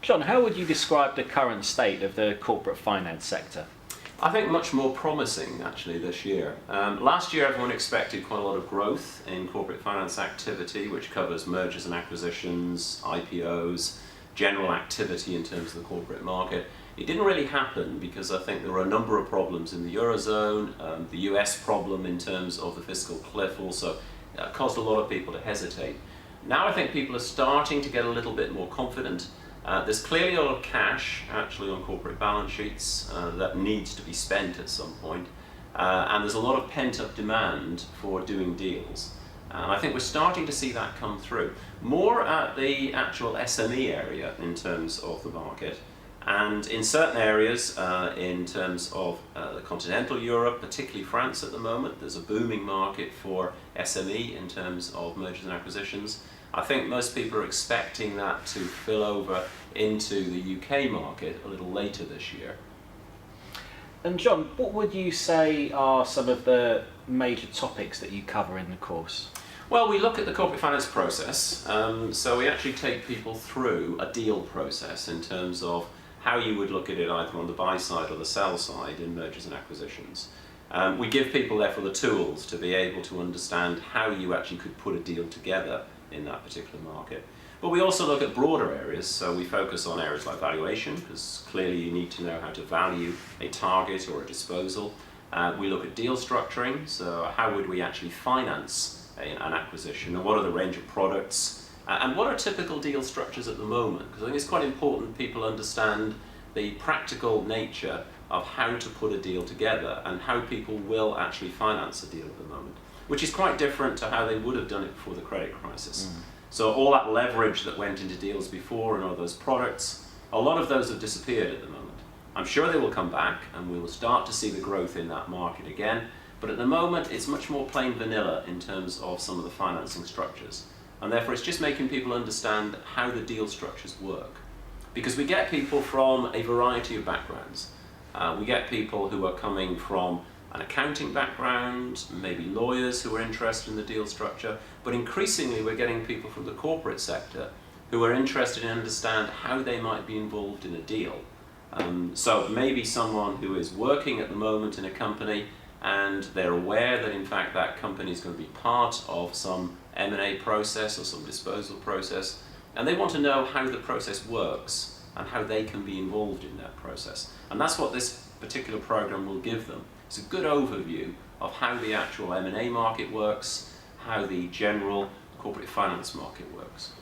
John, how would you describe the current state of the corporate finance sector? I think much more promising actually this year. Last year everyone expected quite a lot of growth in corporate finance activity, which covers mergers and acquisitions, IPOs, general activity in terms of the corporate market. It didn't really happen because I think there were a number of problems in the Eurozone, the US problem in terms of the fiscal cliff also caused a lot of people to hesitate. Now I think people are starting to get a little bit more confident. There's clearly a lot of cash actually on corporate balance sheets that needs to be spent at some point, and there's a lot of pent-up demand for doing deals. And I think we're starting to see that come through. More at the actual SME area in terms of the market, and in certain areas in terms of continental Europe, particularly France at the moment, there's a booming market for SME in terms of mergers and acquisitions. I think most people are expecting that to spill over into the UK market a little later this year. And John, what would you say are some of the major topics that you cover in the course? Well, we look at the corporate finance process, so we actually take people through a deal process in terms of how you would look at it either on the buy side or the sell side in mergers and acquisitions. We give people therefore the tools to be able to understand how you actually could put a deal together in that particular market. But we also look at broader areas, so we focus on areas like valuation, because clearly you need to know how to value a target or a disposal. We look at deal structuring, so how would we actually finance an acquisition, and what are the range of products, and what are typical deal structures at the moment, because I think it's quite important people understand the practical nature of how to put a deal together and how people will actually finance a deal at the moment, which is quite different to how they would have done it before the credit crisis. So all that leverage that went into deals before and all those products, a lot of those have disappeared at the moment. I'm sure they will come back and we will start to see the growth in that market again, but at the moment it's much more plain vanilla in terms of some of the financing structures. And therefore it's just making people understand how the deal structures work. Because we get people from a variety of backgrounds. We get people who are coming from an accounting background, maybe lawyers who are interested in the deal structure, but increasingly we're getting people from the corporate sector who are interested in understand how they might be involved in a deal. So maybe someone who is working at the moment in a company and they're aware that in fact that company is going to be part of some M&A process or some disposal process, and they want to know how the process works and how they can be involved in that process. And that's what this particular program will give them. It's a good overview of how the actual M&A market works, how the general corporate finance market works.